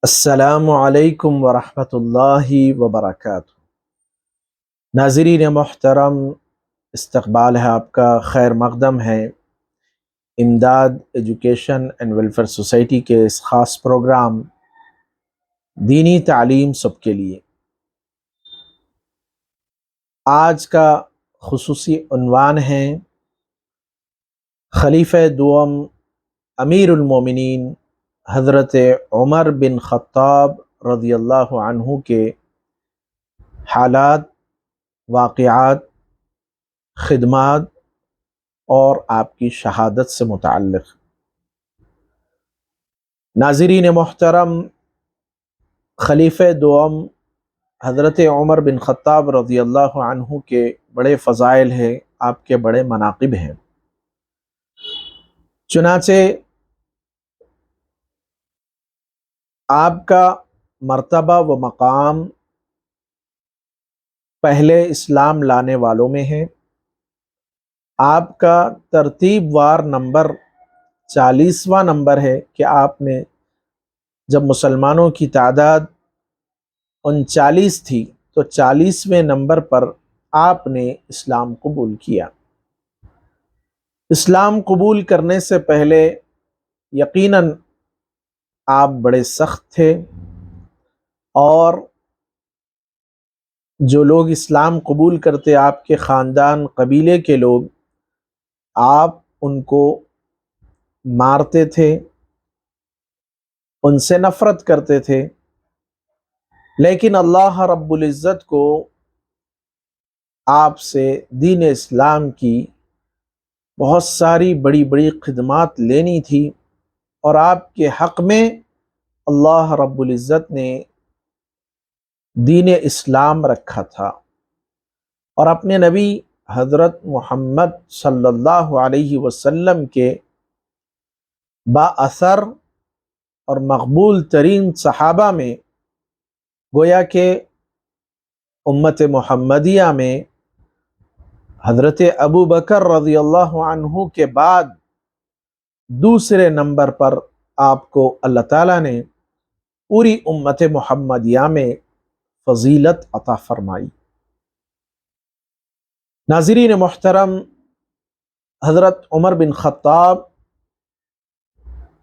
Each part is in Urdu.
السلام علیکم ورحمۃ اللہ وبرکاتہ۔ ناظرین محترم، استقبال ہے آپ کا، خیر مقدم ہے امداد ایجوکیشن اینڈ ویلفیئر سوسائٹی کے اس خاص پروگرام دینی تعلیم سب کے لیے۔ آج کا خصوصی عنوان ہے خلیفہ دوم امیر المومنین حضرت عمر بن خطاب رضی اللہ عنہ کے حالات، واقعات، خدمات اور آپ کی شہادت سے متعلق۔ ناظرین محترم، خلیفہ دوم حضرت عمر بن خطاب رضی اللہ عنہ کے بڑے فضائل ہیں، آپ کے بڑے مناقب ہیں۔ چنانچہ آپ کا مرتبہ و مقام پہلے اسلام لانے والوں میں ہے۔ آپ کا ترتیب وار نمبر 40واں نمبر ہے کہ آپ نے جب مسلمانوں کی تعداد 39 تھی تو 40ویں نمبر پر آپ نے اسلام قبول کیا۔ اسلام قبول کرنے سے پہلے یقیناً آپ بڑے سخت تھے، اور جو لوگ اسلام قبول کرتے آپ کے خاندان قبیلے کے لوگ، آپ ان کو مارتے تھے، ان سے نفرت کرتے تھے۔ لیکن اللہ رب العزت کو آپ سے دین اسلام کی بہت ساری بڑی بڑی خدمات لینی تھی، اور آپ کے حق میں اللہ رب العزت نے دین اسلام رکھا تھا، اور اپنے نبی حضرت محمد صلی اللہ علیہ وسلم کے با اثر اور مقبول ترین صحابہ میں، گویا کہ امت محمدیہ میں حضرت ابو بکر رضی اللہ عنہ کے بعد دوسرے نمبر پر آپ کو اللہ تعالیٰ نے پوری امت محمدیہ میں فضیلت عطا فرمائی۔ ناظرین محترم، حضرت عمر بن خطاب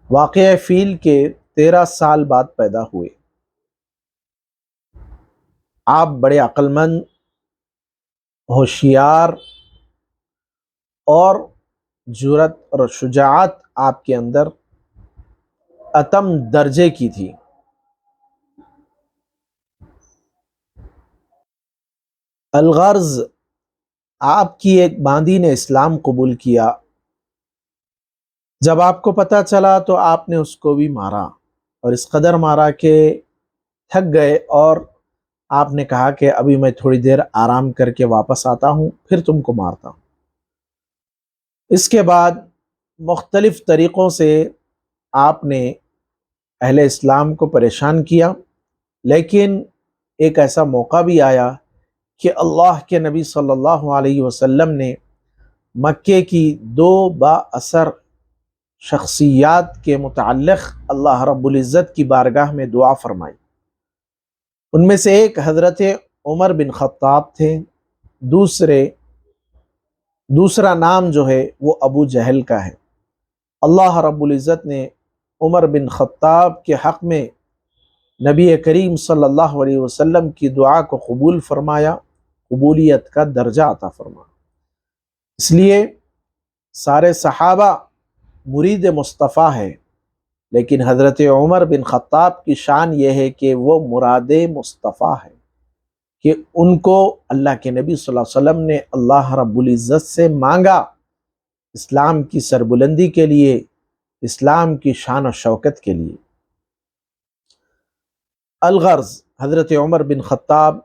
واقعہ فیل کے 13 سال بعد پیدا ہوئے۔ آپ بڑے عقل مند، ہوشیار اور جرأت اور شجاعت آپ کے اندر اتم درجے کی تھی۔ الغرض، آپ کی ایک باندی نے اسلام قبول کیا۔ جب آپ کو پتہ چلا تو آپ نے اس کو بھی مارا، اور اس قدر مارا کہ تھک گئے، اور آپ نے کہا کہ ابھی میں تھوڑی دیر آرام کر کے واپس آتا ہوں، پھر تم کو مارتا ہوں۔ اس کے بعد مختلف طریقوں سے آپ نے اہل اسلام کو پریشان کیا، لیکن ایک ایسا موقع بھی آیا کہ اللہ کے نبی صلی اللہ علیہ وسلم نے مکے کی 2 با اثر شخصیات کے متعلق اللہ رب العزت کی بارگاہ میں دعا فرمائی۔ ان میں سے ایک حضرت عمر بن خطاب تھے، دوسرا نام جو ہے وہ ابو جہل کا ہے۔ اللہ رب العزت نے عمر بن خطاب کے حق میں نبی کریم صلی اللہ علیہ وسلم کی دعا کو قبول فرمایا، قبولیت کا درجہ عطا فرمایا۔ اس لیے سارے صحابہ مرید مصطفیٰ ہے، لیکن حضرت عمر بن خطاب کی شان یہ ہے کہ وہ مراد مصطفیٰ ہے، کہ ان کو اللہ کے نبی صلی اللہ علیہ وسلم نے اللہ رب العزت سے مانگا اسلام کی سربلندی کے لیے، اسلام کی شان و شوکت کے لیے۔ الغرض، حضرت عمر بن خطاب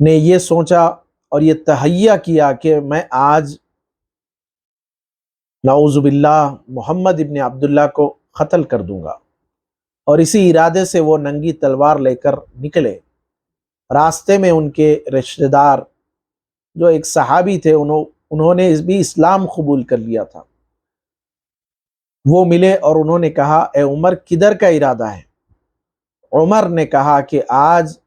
نے یہ سوچا اور یہ تہیہ کیا کہ میں آج نعوذ باللہ محمد ابن عبداللہ کو قتل کر دوں گا، اور اسی ارادے سے وہ ننگی تلوار لے کر نکلے۔ راستے میں ان کے رشتہ دار جو ایک صحابی تھے، انہوں نے بھی اسلام قبول کر لیا تھا۔ وہ ملے اور انہوں نے کہا اے عمر کدھر کا ارادہ ہے؟ عمر نے کہا کہ آج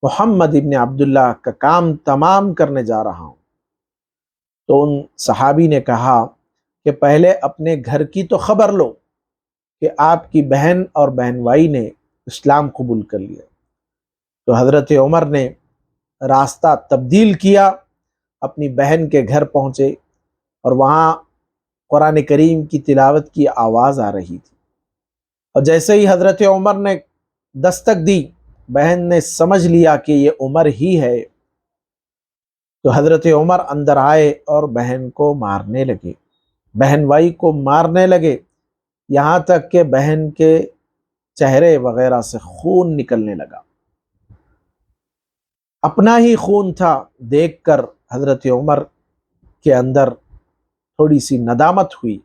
محمد ابن عبداللہ کا کام تمام کرنے جا رہا ہوں۔ تو ان صحابی نے کہا کہ پہلے اپنے گھر کی تو خبر لو کہ آپ کی بہن اور بہن بھائی نے اسلام قبول کر لیا۔ تو حضرت عمر نے راستہ تبدیل کیا، اپنی بہن کے گھر پہنچے اور وہاں قرآن کریم کی تلاوت کی آواز آ رہی تھی، اور جیسے ہی حضرت عمر نے دستک دی، بہن نے سمجھ لیا کہ یہ عمر ہی ہے، تو حضرت عمر اندر آئے اور بہن کو مارنے لگے، بہن بھائی کو مارنے لگے، یہاں تک کہ بہن کے چہرے وغیرہ سے خون نکلنے لگا۔ اپنا ہی خون تھا، دیکھ کر حضرت عمر کے اندر تھوڑی سی ندامت ہوئی،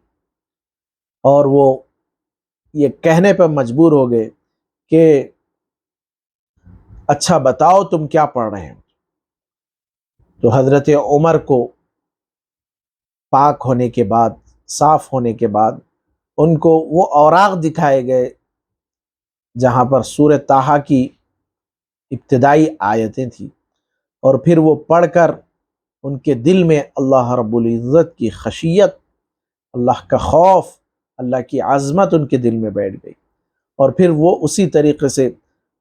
اور وہ یہ کہنے پر مجبور ہو گئے کہ اچھا بتاؤ تم کیا پڑھ رہے ہو؟ تو حضرت عمر کو پاک ہونے کے بعد، صاف ہونے کے بعد، ان کو وہ اوراق دکھائے گئے جہاں پر سورہ طٰہٰ کی ابتدائی آیتیں تھیں، اور پھر وہ پڑھ کر ان کے دل میں اللہ رب العزت کی خشیت، اللہ کا خوف، اللہ کی عظمت ان کے دل میں بیٹھ گئی، اور پھر وہ اسی طریقے سے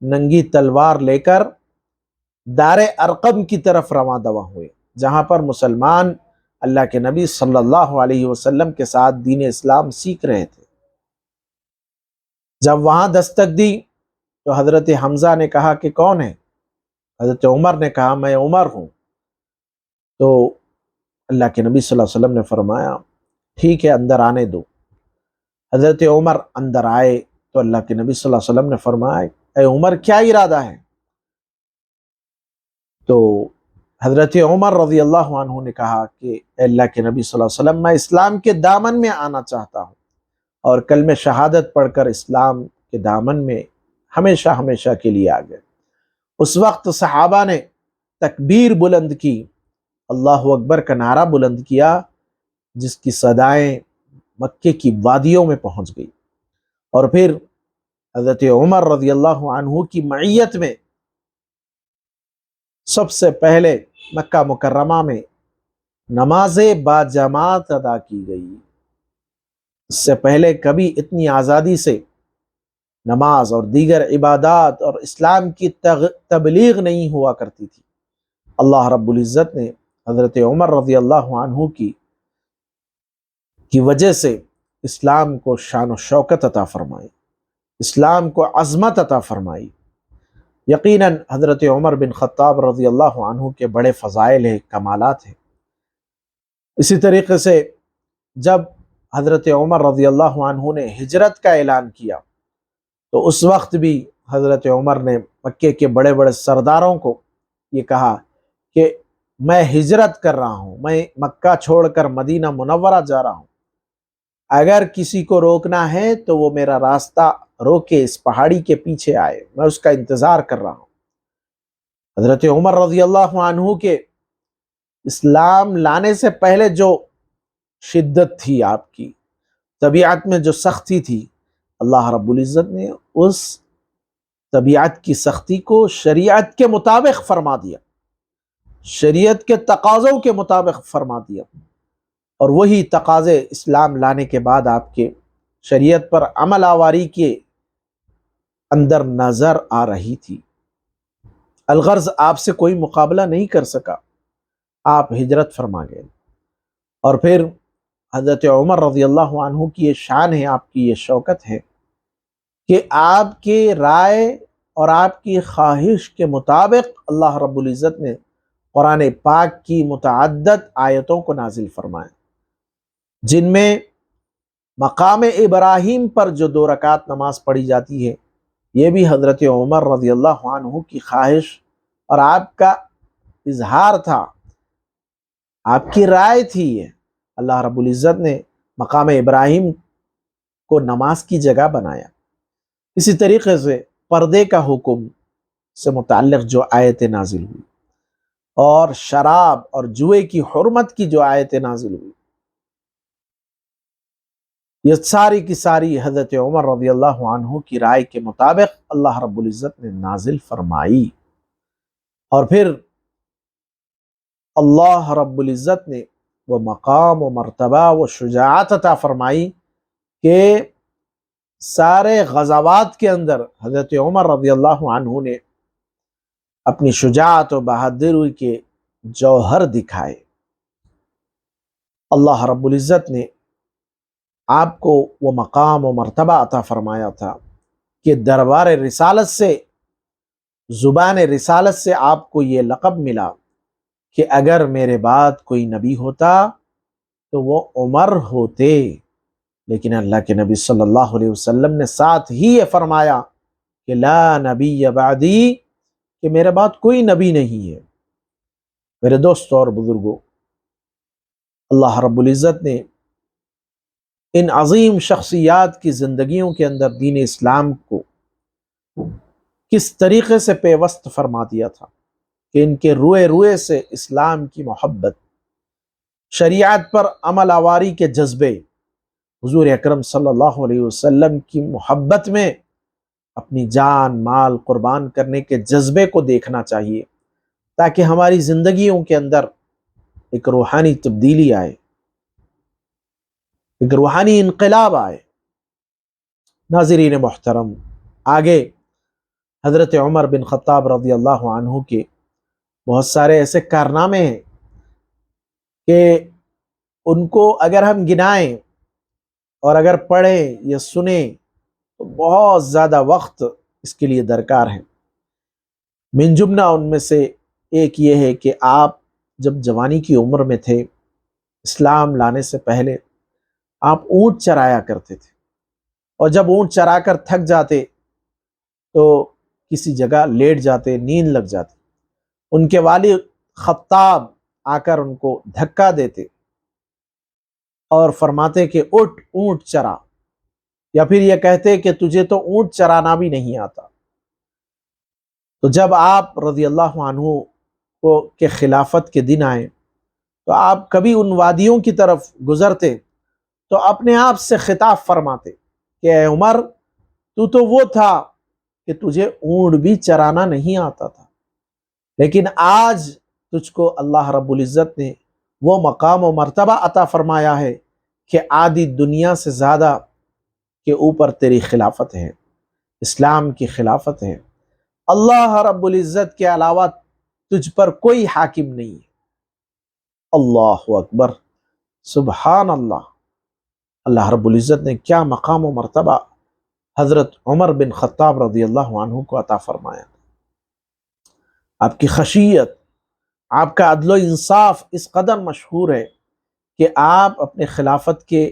ننگی تلوار لے کر دار ارقم کی طرف رواں دواں ہوئے، جہاں پر مسلمان اللہ کے نبی صلی اللہ علیہ وسلم کے ساتھ دین اسلام سیکھ رہے تھے۔ جب وہاں دستک دی تو حضرت حمزہ نے کہا کہ کون ہے؟ حضرت عمر نے کہا میں عمر ہوں۔ تو اللہ کے نبی صلی اللہ علیہ وسلم نے فرمایا ٹھیک ہے اندر آنے دو۔ حضرت عمر اندر آئے تو اللہ کے نبی صلی اللہ علیہ وسلم نے فرمایا اے عمر کیا ارادہ ہے؟ تو حضرت عمر رضی اللہ عنہ نے کہا کہ اے اللہ کے نبی صلی اللہ علیہ وسلم میں اسلام کے دامن میں آنا چاہتا ہوں، اور کلمہ شہادت پڑھ کر اسلام کے دامن میں ہمیشہ ہمیشہ کے لیے آ گئے۔ اس وقت صحابہ نے تکبیر بلند کی، اللہ اکبر کا نعرہ بلند کیا، جس کی صدائیں مکے کی وادیوں میں پہنچ گئی، اور پھر حضرت عمر رضی اللہ عنہ کی معیت میں سب سے پہلے مکہ مکرمہ میں نماز با جماعت ادا کی گئی۔ اس سے پہلے کبھی اتنی آزادی سے نماز اور دیگر عبادات اور اسلام کی تبلیغ نہیں ہوا کرتی تھی۔ اللہ رب العزت نے حضرت عمر رضی اللہ عنہ کی وجہ سے اسلام کو شان و شوکت عطا فرمائی، اسلام کو عظمت عطا فرمائی۔ یقیناً حضرت عمر بن خطاب رضی اللہ عنہ کے بڑے فضائل ہیں، کمالات ہیں۔ اسی طریقے سے جب حضرت عمر رضی اللہ عنہ نے ہجرت کا اعلان کیا تو اس وقت بھی حضرت عمر نے مکے کے بڑے بڑے سرداروں کو یہ کہا کہ میں ہجرت کر رہا ہوں، میں مکہ چھوڑ کر مدینہ منورہ جا رہا ہوں، اگر کسی کو روکنا ہے تو وہ میرا راستہ روکے، اس پہاڑی کے پیچھے آئے، میں اس کا انتظار کر رہا ہوں۔ حضرت عمر رضی اللہ عنہ کے اسلام لانے سے پہلے جو شدت تھی، آپ کی طبیعت میں جو سختی تھی، اللہ رب العزت نے اس طبیعت کی سختی کو شریعت کے مطابق فرما دیا، شریعت کے تقاضوں کے مطابق فرما دیا، اور وہی تقاضے اسلام لانے کے بعد آپ کے شریعت پر عمل آوری کے اندر نظر آ رہی تھی۔ الغرض آپ سے کوئی مقابلہ نہیں کر سکا، آپ ہجرت فرما گئے۔ اور پھر حضرت عمر رضی اللہ عنہ کی یہ شان ہے، آپ کی یہ شوکت ہے کہ آپ کے رائے اور آپ کی خواہش کے مطابق اللہ رب العزت نے قرآن پاک کی متعدد آیتوں کو نازل فرمایا، جن میں مقام ابراہیم پر جو 2 رکعت نماز پڑھی جاتی ہے، یہ بھی حضرت عمر رضی اللہ عنہ کی خواہش اور آپ کا اظہار تھا، آپ کی رائے تھی۔ یہ اللہ رب العزت نے مقام ابراہیم کو نماز کی جگہ بنایا۔ اسی طریقے سے پردے کا حکم سے متعلق جو آیتیں نازل ہوئی، اور شراب اور جوئے کی حرمت کی جو آیتیں نازل ہوئی، یہ ساری کی ساری حضرت عمر رضی اللہ عنہ کی رائے کے مطابق اللہ رب العزت نے نازل فرمائی، اور پھر اللہ رب العزت نے وہ مقام و مرتبہ و شجاعت عطا فرمائی کہ سارے غزوات کے اندر حضرت عمر رضی اللہ عنہ نے اپنی شجاعت و بہادری کے جوہر دکھائے۔ اللہ رب العزت نے آپ کو وہ مقام و مرتبہ عطا فرمایا تھا کہ دربار رسالت سے، زبان رسالت سے آپ کو یہ لقب ملا کہ اگر میرے بعد کوئی نبی ہوتا تو وہ عمر ہوتے، لیکن اللہ کے نبی صلی اللہ علیہ وسلم نے ساتھ ہی یہ فرمایا کہ لا نبی بعدی، کہ میرے بعد کوئی نبی نہیں ہے۔ میرے دوستوں اور بزرگوں، اللہ رب العزت نے ان عظیم شخصیات کی زندگیوں کے اندر دین اسلام کو کس طریقے سے پیوست فرما دیا تھا کہ ان کے روئے روئے سے اسلام کی محبت، شریعت پر عمل آوری کے جذبے، حضور اکرم صلی اللہ علیہ وسلم کی محبت میں اپنی جان مال قربان کرنے کے جذبے کو دیکھنا چاہیے، تاکہ ہماری زندگیوں کے اندر ایک روحانی تبدیلی آئے، ایک روحانی انقلاب آئے۔ ناظرین محترم، آگے حضرت عمر بن خطاب رضی اللہ عنہ کے بہت سارے ایسے کارنامے ہیں کہ ان کو اگر ہم گنائیں اور اگر پڑھیں یا سنیں تو بہت زیادہ وقت اس کے لیے درکار ہے۔ من جملہ ان میں سے ایک یہ ہے کہ آپ جب جوانی کی عمر میں تھے، اسلام لانے سے پہلے آپ اونٹ چرایا کرتے تھے، اور جب اونٹ چرا کر تھک جاتے تو کسی جگہ لیٹ جاتے، نیند لگ جاتی۔ ان کے والد خطاب آ کر ان کو دھکا دیتے اور فرماتے کہ اٹھ اونٹ چرا، یا پھر یہ کہتے کہ تجھے تو اونٹ چرانا بھی نہیں آتا۔ تو جب آپ رضی اللہ عنہ کو کے خلافت کے دن آئے تو آپ کبھی ان وادیوں کی طرف گزرتے تو اپنے آپ سے خطاب فرماتے کہ اے عمر، تو وہ تھا کہ تجھے اونٹ بھی چرانا نہیں آتا تھا، لیکن آج تجھ کو اللہ رب العزت نے وہ مقام و مرتبہ عطا فرمایا ہے کہ آدھی دنیا سے زیادہ کے اوپر تیری خلافت ہے، اسلام کی خلافت ہے۔ اللہ رب العزت کے علاوہ تجھ پر کوئی حاکم نہیں ہے۔ اللہ اکبر، سبحان اللہ۔ اللہ رب العزت نے کیا مقام و مرتبہ حضرت عمر بن خطاب رضی اللہ عنہ کو عطا فرمایا۔ آپ کی خشیت، آپ کا عدل و انصاف اس قدر مشہور ہے کہ آپ اپنے خلافت کے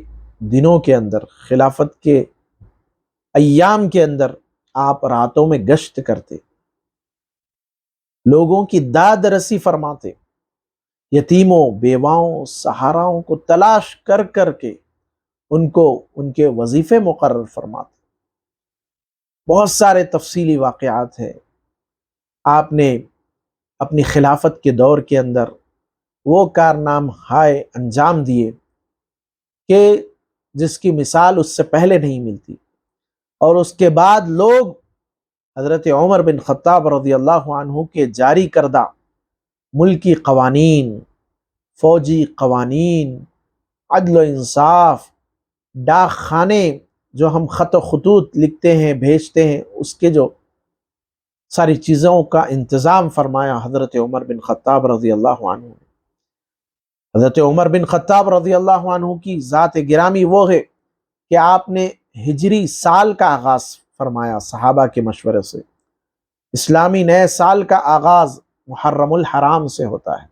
دنوں کے اندر، خلافت کے ایام کے اندر آپ راتوں میں گشت کرتے، لوگوں کی داد رسی فرماتے، یتیموں، بیواؤں، سہاراؤں کو تلاش کر کر کے ان کو ان کے وظیفے مقرر فرماتے۔ بہت سارے تفصیلی واقعات ہیں۔ آپ نے اپنی خلافت کے دور کے اندر وہ کارنامے انجام دیے کہ جس کی مثال اس سے پہلے نہیں ملتی، اور اس کے بعد لوگ حضرت عمر بن خطاب رضی اللہ عنہ کے جاری کردہ ملکی قوانین، فوجی قوانین، عدل و انصاف، ڈاک خانے جو ہم خط و خطوط لکھتے ہیں بھیجتے ہیں، اس کے جو ساری چیزوں کا انتظام فرمایا حضرت عمر بن خطاب رضی اللہ عنہ نے۔ حضرت عمر بن خطاب رضی اللہ عنہ کی ذات گرامی وہ ہے کہ آپ نے ہجری سال کا آغاز فرمایا صحابہ کے مشورے سے۔ اسلامی نئے سال کا آغاز محرم الحرام سے ہوتا ہے۔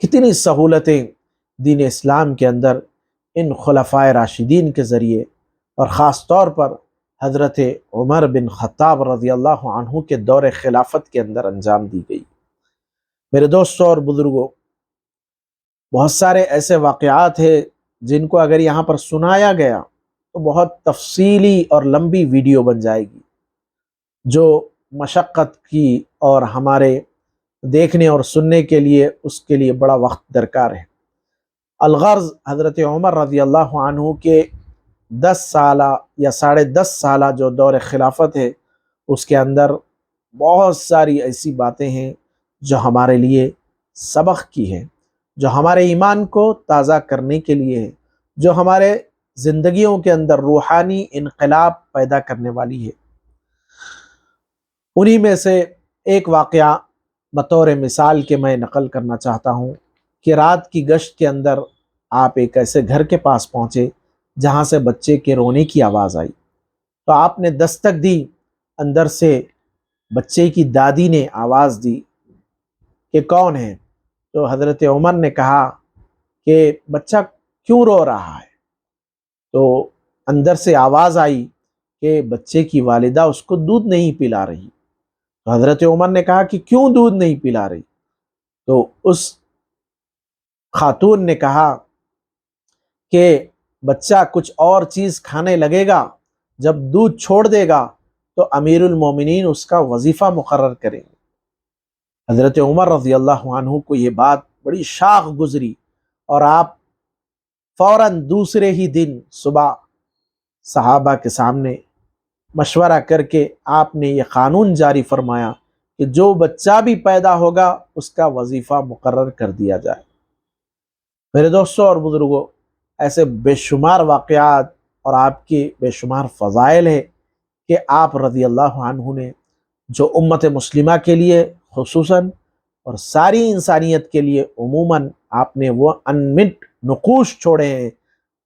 کتنی سہولتیں دین اسلام کے اندر ان خلفائے راشدین کے ذریعے اور خاص طور پر حضرت عمر بن خطاب رضی اللہ عنہ کے دور خلافت کے اندر انجام دی گئی۔ میرے دوستوں اور بزرگوں، بہت سارے ایسے واقعات ہیں جن کو اگر یہاں پر سنایا گیا تو بہت تفصیلی اور لمبی ویڈیو بن جائے گی، جو مشقت کی اور ہمارے دیکھنے اور سننے کے لیے اس کے لیے بڑا وقت درکار ہے۔ الغرض حضرت عمر رضی اللہ عنہ کے 10 سالہ یا 10.5 سالہ جو دور خلافت ہے، اس کے اندر بہت ساری ایسی باتیں ہیں جو ہمارے لیے سبق کی ہیں، جو ہمارے ایمان کو تازہ کرنے کے لیے ہے، جو ہمارے زندگیوں کے اندر روحانی انقلاب پیدا کرنے والی ہے۔ انہی میں سے ایک واقعہ بطور مثال کے میں نقل کرنا چاہتا ہوں کہ رات کی گشت کے اندر آپ ایک ایسے گھر کے پاس پہنچے جہاں سے بچے کے رونے کی آواز آئی، تو آپ نے دستک دی، اندر سے بچے کی دادی نے آواز دی کہ کون ہے؟ تو حضرت عمر نے کہا کہ بچہ کیوں رو رہا ہے؟ تو اندر سے آواز آئی کہ بچے کی والدہ اس کو دودھ نہیں پلا رہی۔ تو حضرت عمر نے کہا کہ کیوں دودھ نہیں پلا رہی؟ تو اس خاتون نے کہا کہ بچہ کچھ اور چیز کھانے لگے گا، جب دودھ چھوڑ دے گا تو امیر المومنین اس کا وظیفہ مقرر کریں گے۔ حضرت عمر رضی اللہ عنہ کو یہ بات بڑی شاق گزری، اور آپ فوراً دوسرے ہی دن صبح صحابہ کے سامنے مشورہ کر کے آپ نے یہ قانون جاری فرمایا کہ جو بچہ بھی پیدا ہوگا اس کا وظیفہ مقرر کر دیا جائے۔ میرے دوستوں اور بزرگوں، ایسے بے شمار واقعات اور آپ کی بے شمار فضائل ہے کہ آپ رضی اللہ عنہ نے جو امت مسلمہ کے لیے خصوصاً اور ساری انسانیت کے لیے عموماً آپ نے وہ انمٹ نقوش چھوڑے ہیں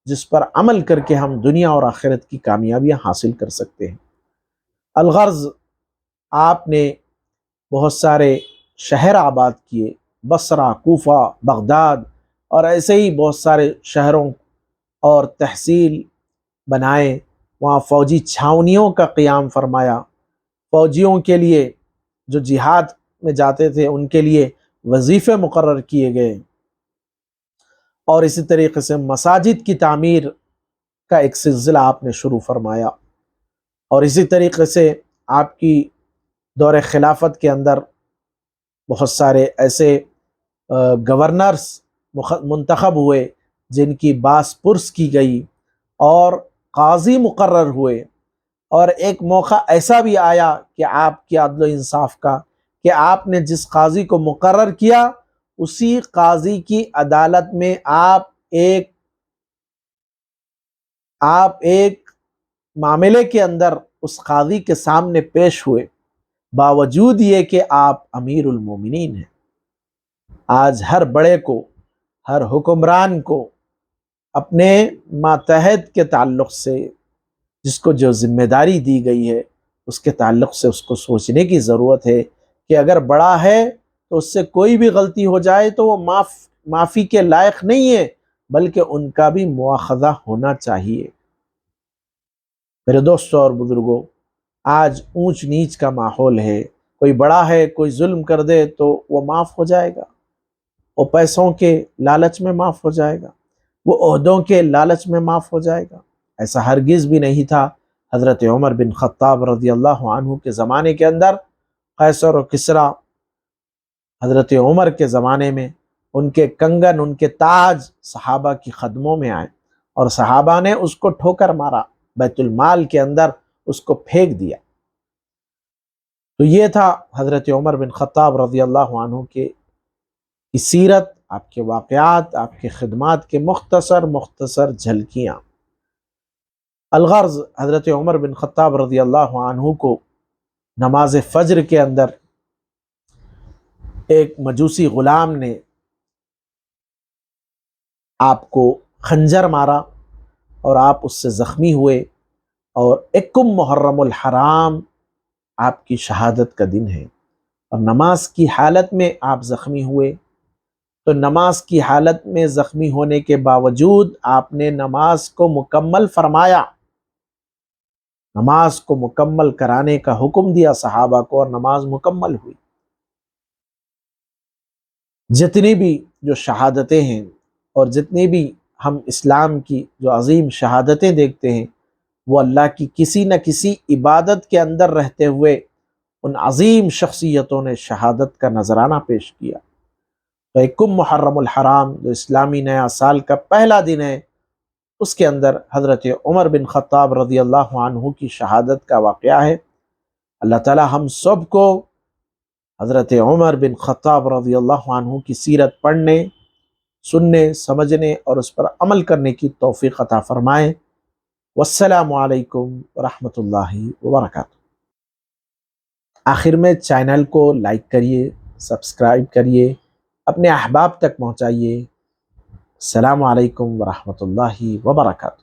جس پر عمل کر کے ہم دنیا اور آخرت کی کامیابیاں حاصل کر سکتے ہیں۔ الغرض آپ نے بہت سارے شہر آباد کیے، بصرہ، کوفہ، بغداد اور ایسے ہی بہت سارے شہروں اور تحصیل بنائے، وہاں فوجی چھاونیوں کا قیام فرمایا، فوجیوں کے لیے جو جہاد میں جاتے تھے ان کے لیے وظیفے مقرر کیے گئے، اور اسی طریقے سے مساجد کی تعمیر کا ایک سلسلہ آپ نے شروع فرمایا، اور اسی طریقے سے آپ کی دور خلافت کے اندر بہت سارے ایسے گورنرز منتخب ہوئے جن کی باس پرس کی گئی، اور قاضی مقرر ہوئے، اور ایک موقع ایسا بھی آیا کہ آپ کے عدل و انصاف کا کہ آپ نے جس قاضی کو مقرر کیا اسی قاضی کی عدالت میں آپ ایک معاملے کے اندر اس قاضی کے سامنے پیش ہوئے، باوجود یہ کہ آپ امیر المومنین ہیں۔ آج ہر بڑے کو، ہر حکمران کو اپنے ماتحت کے تعلق سے جس کو جو ذمہ داری دی گئی ہے اس کے تعلق سے اس کو سوچنے کی ضرورت ہے کہ اگر بڑا ہے تو اس سے کوئی بھی غلطی ہو جائے تو وہ معافی کے لائق نہیں ہے، بلکہ ان کا بھی مواخذہ ہونا چاہیے۔ میرے دوستوں اور بزرگوں، آج اونچ نیچ کا ماحول ہے، کوئی بڑا ہے کوئی ظلم کر دے تو وہ معاف ہو جائے گا، وہ پیسوں کے لالچ میں معاف ہو جائے گا، وہ عہدوں کے لالچ میں معاف ہو جائے گا۔ ایسا ہرگز بھی نہیں تھا۔ حضرت عمر بن خطاب رضی اللہ عنہ کے زمانے کے اندر قیصر و کسریٰ حضرت عمر کے زمانے میں ان کے کنگن، ان کے تاج صحابہ کی خدموں میں آئے، اور صحابہ نے اس کو ٹھوکر مارا، بیت المال کے اندر اس کو پھینک دیا۔ تو یہ تھا حضرت عمر بن خطاب رضی اللہ عنہ کی سیرت، آپ کے واقعات، آپ کے خدمات کے مختصر جھلکیاں۔ الغرض حضرت عمر بن خطاب رضی اللہ عنہ کو نماز فجر کے اندر ایک مجوسی غلام نے آپ کو خنجر مارا اور آپ اس سے زخمی ہوئے، اور یکم محرم الحرام آپ کی شہادت کا دن ہے، اور نماز کی حالت میں آپ زخمی ہوئے۔ تو نماز کی حالت میں زخمی ہونے کے باوجود آپ نے نماز کو مکمل فرمایا، نماز کو مکمل کرانے کا حکم دیا صحابہ کو، اور نماز مکمل ہوئی۔ جتنی بھی جو شہادتیں ہیں اور جتنی بھی ہم اسلام کی جو عظیم شہادتیں دیکھتے ہیں، وہ اللہ کی کسی نہ کسی عبادت کے اندر رہتے ہوئے ان عظیم شخصیتوں نے شہادت کا نذرانہ پیش کیا۔ تو کم محرم الحرام جو اسلامی نیا سال کا پہلا دن ہے، اس کے اندر حضرت عمر بن خطاب رضی اللہ عنہ کی شہادت کا واقعہ ہے۔ اللہ تعالی ہم سب کو حضرت عمر بن خطاب رضی اللہ عنہ کی سیرت پڑھنے، سننے، سمجھنے اور اس پر عمل کرنے کی توفیق عطا فرمائے۔ والسلام علیکم ورحمۃ اللہ وبرکاتہ۔ آخر میں چینل کو لائک کریے، سبسکرائب کریے، اپنے احباب تک پہنچائیے۔ السلام علیکم ورحمۃ اللہ وبرکاتہ۔